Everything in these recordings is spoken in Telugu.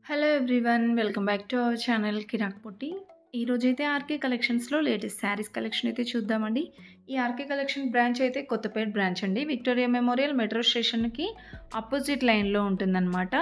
Hello everyone. Welcome back to our channel Kirak Potti. ఈరోజైతే ఆర్కే కలెక్షన్స్‌లో లేటెస్ట్ శారీస్ కలెక్షన్ అయితే చూద్దామండి. ఈ ఆర్కే కలెక్షన్ బ్రాంచ్ అయితే కొత్తపేట బ్రాంచ్ అండి. విక్టోరియా మెమోరియల్ మెట్రో స్టేషన్‌కి అపోజిట్ లైన్‌లో ఉంటుందన్నమాట.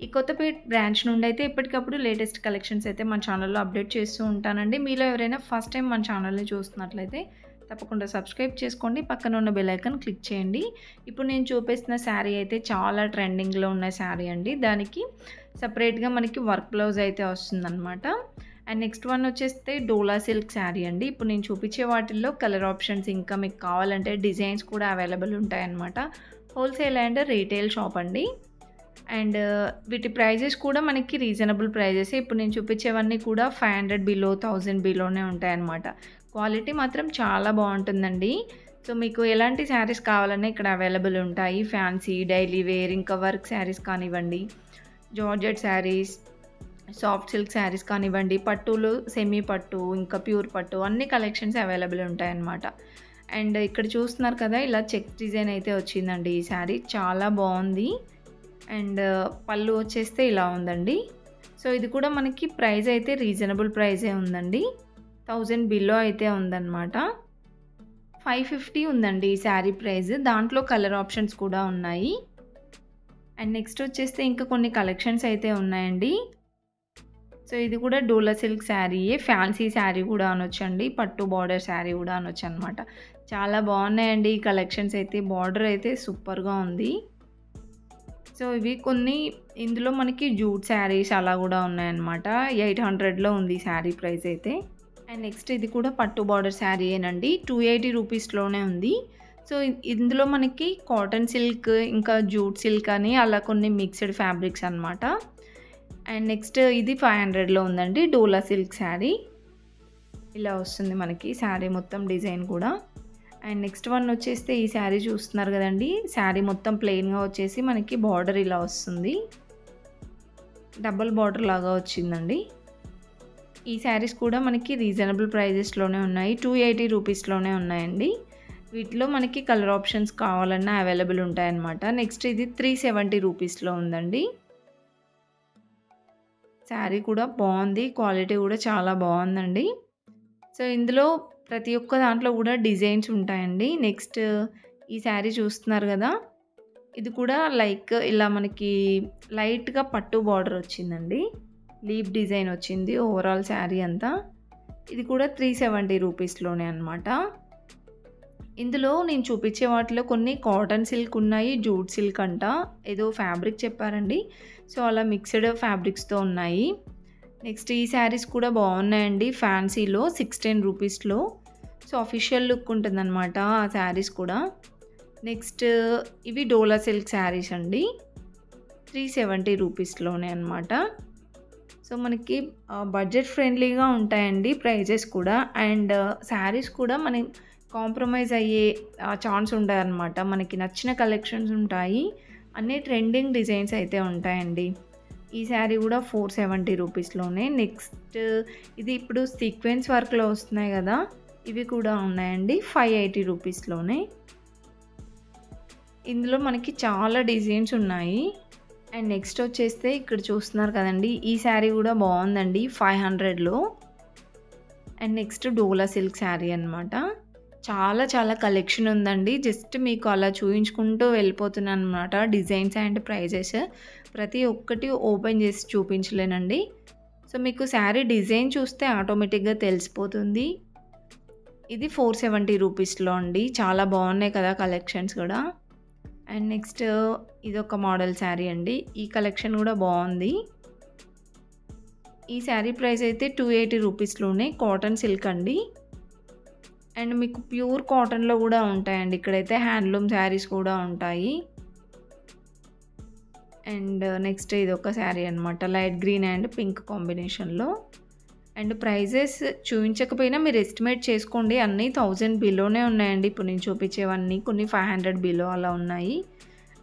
ఈ కొత్తపేట బ్రాంచ్ నుండి అయితే ఎప్పటికప్పుడు లేటెస్ట్ కలెక్షన్స్ అయితే మన ఛానల్‌లో అప్డేట్ చేస్తూ ఉంటానండి. మీలో ఎవరైనా ఫస్ట్ టైం మన ఛానల్‌ని చూస్తున్నట్లయితే తప్పకుండా సబ్స్క్రైబ్ చేసుకోండి. పక్కన ఉన్న బెల్ ఐకాన్ క్లిక్ చేయండి. ఇప్పుడు నేను చూపిస్తున్న శారీ అయితే చాలా ట్రెండింగ్‌లో ఉన్న శారీ అండి. దానికి సెపరేట్‌గా మనకి వర్క్ బ్లౌజ్ అయితే వస్తుందన్నమాట. అండ్ నెక్స్ట్ వన్ వచ్చేస్తే డోలా సిల్క్ శారీ అండి. ఇప్పుడు నేను చూపించే వాటిల్లో కలర్ ఆప్షన్స్ ఇంకా మీకు కావాలంటే డిజైన్స్ కూడా అవైలబుల్ ఉంటాయన్నమాట. హోల్సేల్ అండ్ రీటైల్ షాప్ అండి. అండ్ వీటి ప్రైజెస్ కూడా మనకి రీజనబుల్ ప్రైజెసే. ఇప్పుడు నేను చూపించేవన్నీ కూడా 500 బిలో, 1000 బిలోనే ఉంటాయన్నమాట. క్వాలిటీ మాత్రం చాలా బాగుంటుందండి. సో మీకు ఎలాంటి శారీస్ కావాలన్నా ఇక్కడ అవైలబుల్ ఉంటాయి. ఫ్యాన్సీ, డైలీ వేర్, ఇంకా వర్క్ శారీస్ కానివ్వండి, georgette saris, soft silk saris కానివ్వండి, పట్టులు, సెమీ పట్టు, ఇంకా ప్యూర్ పట్టు అన్ని కలెక్షన్స్ అవైలబుల్ ఉంటాయన్నమాట. అండ్ ఇక్కడ చూస్తున్నారు కదా, ఇలా చెక్ డిజైన్ అయితే వచ్చిందండి. ఈ శారీ చాలా బాగుంది. అండ్ పళ్ళు వచ్చేస్తే ఇలా ఉందండి. సో ఇది కూడా మనకి ప్రైస్ అయితే రీజనబుల్ ప్రైజే ఉందండి. 1000 బిలో అయితే ఉందన్నమాట. 550 ఉందండి ఈ శారీ ప్రైస్. దాంట్లో కలర్ ఆప్షన్స్ కూడా ఉన్నాయి. అండ్ నెక్స్ట్ వచ్చేస్తే ఇంకా కొన్ని కలెక్షన్స్ అయితే ఉన్నాయండి. సో ఇది కూడా డోలా సిల్క్ శారీయే. ఫ్యాన్సీ శారీ కూడా అనొచ్చండి. పట్టు బార్డర్ శారీ కూడా అనొచ్చు అనమాట. చాలా బాగున్నాయండి ఈ కలెక్షన్స్ అయితే. బార్డర్ అయితే సూపర్గా ఉంది. సో ఇవి కొన్ని, ఇందులో మనకి జూట్ శారీస్ అలా కూడా ఉన్నాయన్నమాట. 800లో ఉంది శారీ ప్రైస్ అయితే. అండ్ నెక్స్ట్ ఇది కూడా పట్టు బార్డర్ శారీ ఏనండి. 280 రూపీస్లోనే ఉంది. సో ఇందులో మనకి కాటన్ సిల్క్, ఇంకా జూట్ సిల్క్ అని అలా కొన్ని మిక్స్డ్ ఫ్యాబ్రిక్స్ అనమాట. అండ్ నెక్స్ట్ ఇది 500లో ఉందండి. డోలా సిల్క్ శారీ ఇలా వస్తుంది మనకి శారీ మొత్తం డిజైన్ కూడా. అండ్ నెక్స్ట్ వన్ వచ్చేస్తే ఈ శారీ చూస్తున్నారు కదండి. శారీ మొత్తం ప్లెయిన్గా వచ్చేసి మనకి బార్డర్ ఇలా వస్తుంది. డబుల్ బార్డర్ లాగా వచ్చిందండి. ఈ శారీస్ కూడా మనకి రీజనబుల్ ప్రైజెస్లోనే ఉన్నాయి. 280 రూపీస్లోనే ఉన్నాయండి. వీటిలో మనకి కలర్ ఆప్షన్స్ కావాలన్నా అవైలబుల్ ఉంటాయన్నమాట. నెక్స్ట్ ఇది 370 రూపీస్లో ఉందండి. శారీ కూడా బాగుంది. క్వాలిటీ కూడా చాలా బాగుందండి. సో ఇందులో ప్రతి ఒక్క దాంట్లో కూడా డిజైన్స్ ఉంటాయండి. నెక్స్ట్ ఈ శారీ చూస్తున్నారు కదా, ఇది కూడా లైక్ ఇలా మనకి లైట్గా పట్టు బార్డర్ వచ్చిందండి. లీఫ్ డిజైన్ వచ్చింది ఓవరాల్ శారీ అంతా. ఇది కూడా 370 రూపీస్లోనే అనమాట. ఇందులో నేను చూపించే వాటిలో కొన్ని కాటన్ సిల్క్ ఉన్నాయి, జూట్ సిల్క్ అంట ఏదో ఫ్యాబ్రిక్ చెప్పారండి. సో అలా మిక్స్డ్ ఫ్యాబ్రిక్స్తో ఉన్నాయి. నెక్స్ట్ ఈ శారీస్ కూడా బాగున్నాయండి. ఫ్యాన్సీలో 610 రూపీస్లో. సో అఫీషియల్ లుక్ ఉంటుందన్నమాట ఆ శారీస్ కూడా. నెక్స్ట్ ఇవి డోలా సిల్క్ శారీస్ అండి. 370 రూపీస్లోనే అనమాట. సో మనకి బడ్జెట్ ఫ్రెండ్లీగా ఉంటాయండి ప్రైజెస్ కూడా. అండ్ శారీస్ కూడా మనం కాంప్రమైజ్ అయ్యే ఛాన్స్ ఉండదన్నమాట. మనకి నచ్చిన కలెక్షన్స్ ఉంటాయి. అన్నీ ట్రెండింగ్ డిజైన్స్ అయితే ఉంటాయండి. ఈ శారీ కూడా 470 రూపీస్లోనే. నెక్స్ట్ ఇది ఇప్పుడు సీక్వెన్స్ వర్క్లో వస్తున్నాయి కదా, ఇవి కూడా ఉన్నాయండి 580 రూపీస్లోనే. ఇందులో మనకి చాలా డిజైన్స్ ఉన్నాయి. అండ్ నెక్స్ట్ వచ్చేస్తే ఇక్కడ చూస్తున్నారు కదండి, ఈ శారీ కూడా బాగుందండి 500లో. And next Dola silk sari అనమాట. చాలా చాలా కలెక్షన్ ఉందండి. జస్ట్ మీకు అలా చూపించుకుంటూ వెళ్ళిపోతున్నాను అనమాట. డిజైన్స్ అండ్ ప్రైజెస్ ప్రతి ఒక్కటి ఓపెన్ చేసి చూపించలేనండి. సో మీకు శారీ డిజైన్ చూస్తే ఆటోమేటిక్గా తెలిసిపోతుంది. ఇది 470 రూపీస్లో అండి. చాలా బాగున్నాయి కదా కలెక్షన్స్ కూడా. అండ్ నెక్స్ట్ ఇదొక మోడల్ శారీ అండి. ఈ కలెక్షన్ కూడా బాగుంది. ఈ శారీ ప్రైస్ అయితే 280 రూపీస్లోనే. కాటన్ సిల్క్ అండి. అండ్ మీకు ప్యూర్ కాటన్లో కూడా ఉంటాయండి. ఇక్కడైతే హ్యాండ్లూమ్ శారీస్ కూడా ఉంటాయి. అండ్ నెక్స్ట్ ఇది ఒక శారీ అనమాట. లైట్ గ్రీన్ అండ్ పింక్ కాంబినేషన్లో. అండ్ ప్రైజెస్ చూపించకపోయినా మీరు ఎస్టిమేట్ చేసుకోండి. అన్నీ 1000 బిలోనే ఉన్నాయండి. ఇప్పుడు నేను చూపించేవన్నీ కొన్ని 500 బిలో అలా ఉన్నాయి.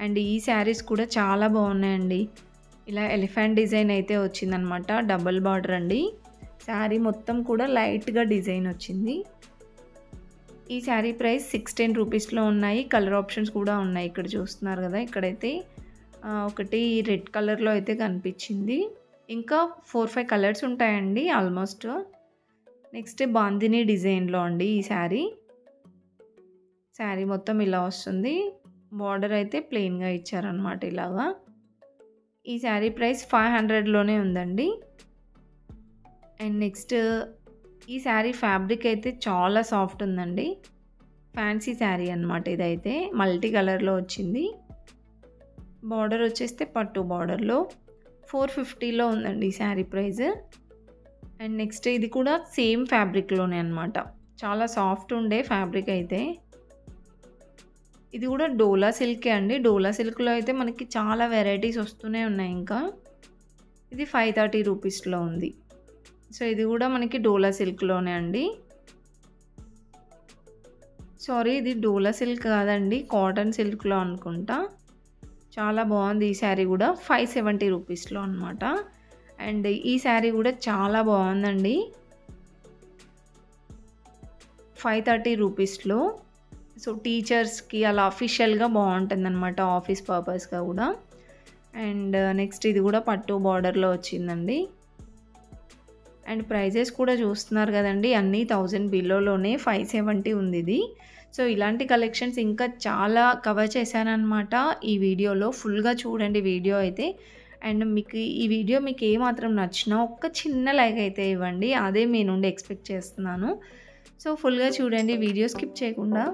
అండ్ ఈ శారీస్ కూడా చాలా బాగున్నాయండి. ఇలా ఎలిఫెంట్ డిజైన్ అయితే వచ్చిందనమాట. డబుల్ బార్డర్ అండి. శారీ మొత్తం కూడా లైట్గా డిజైన్ వచ్చింది. ఈ శారీ ప్రైస్ 610 రూపీస్లో ఉన్నాయి. కలర్ ఆప్షన్స్ కూడా ఉన్నాయి. ఇక్కడ చూస్తున్నారు కదా, ఇక్కడైతే ఒకటి రెడ్ కలర్లో అయితే కనిపించింది. ఇంకా 4, 5 కలర్స్ ఉంటాయండి ఆల్మోస్ట్. నెక్స్ట్ బాందిని డిజైన్‌లో అండి ఈ శారీ. శారీ మొత్తం ఇలా వస్తుంది. బార్డర్ అయితే ప్లెయిన్‌గా ఇచ్చారనమాట ఇలాగా. ఈ శారీ ప్రైస్ 500లోనే ఉందండి. అండ్ నెక్స్ట్ ఈ శారీ ఫ్యాబ్రిక్ అయితే చాలా సాఫ్ట్ ఉందండి. ఫ్యాన్సీ శారీ అనమాట ఇదైతే. మల్టీ కలర్‌లో వచ్చింది. బార్డర్ వచ్చేస్తే పట్టు బార్డర్‌లో 450లో ఉందండి ఈ శారీ ప్రైస్. అండ్ నెక్స్ట్ ఇది కూడా సేమ్ ఫ్యాబ్రిక్‌లోనే అనమాట. చాలా సాఫ్ట్ ఉండే ఫ్యాబ్రిక్ అయితే. ఇది కూడా డోలా సిల్కే అండి. డోలా సిల్క్‌లో అయితే మనకి చాలా వెరైటీస్ వస్తూనే ఉన్నాయి ఇంకా. ఇది 530 రూపీస్‌లో ఉంది. సో, ఇది కూడా మనకి డోలా సిల్క్‌లోనే అండి. సారీ, ఇది డోలా సిల్క్ కాదండి. కాటన్ సిల్క్‌లో అనుకుంటా. చాలా బాగుంది ఈ శారీ కూడా. 570 రూపీస్‌లో అనమాట. అండ్ ఈ శారీ కూడా చాలా బాగుందండి. 530 రూపీస్‌లో. సో, టీచర్స్‌కి అలా అఫీషియల్‌గా బాగుంటుందన్నమాట. ఆఫీస్ పర్పస్‌గా కూడా. అండ్ నెక్స్ట్ ఇది కూడా పట్టు బార్డర్‌లో వచ్చిందండి. అండ్ ప్రైజెస్ కూడా చూస్తున్నారు కదండీ. అన్నీ 1000 బిలోలోనే 570 ఉంది ఇది. సో, ఇలాంటి కలెక్షన్స్ ఇంకా చాలా కవర్ చేశాననమాట ఈ వీడియోలో. ఫుల్‌గా చూడండి వీడియో అయితే. అండ్ మీకు ఈ వీడియో మీకు ఏమాత్రం నచ్చినా ఒక్క చిన్న లైక్ అయితే ఇవ్వండి. అదే మీ నుండి ఎక్స్‌పెక్ట్ చేస్తున్నాను. సో, ఫుల్‌గా చూడండి వీడియో స్కిప్ చేయకుండా.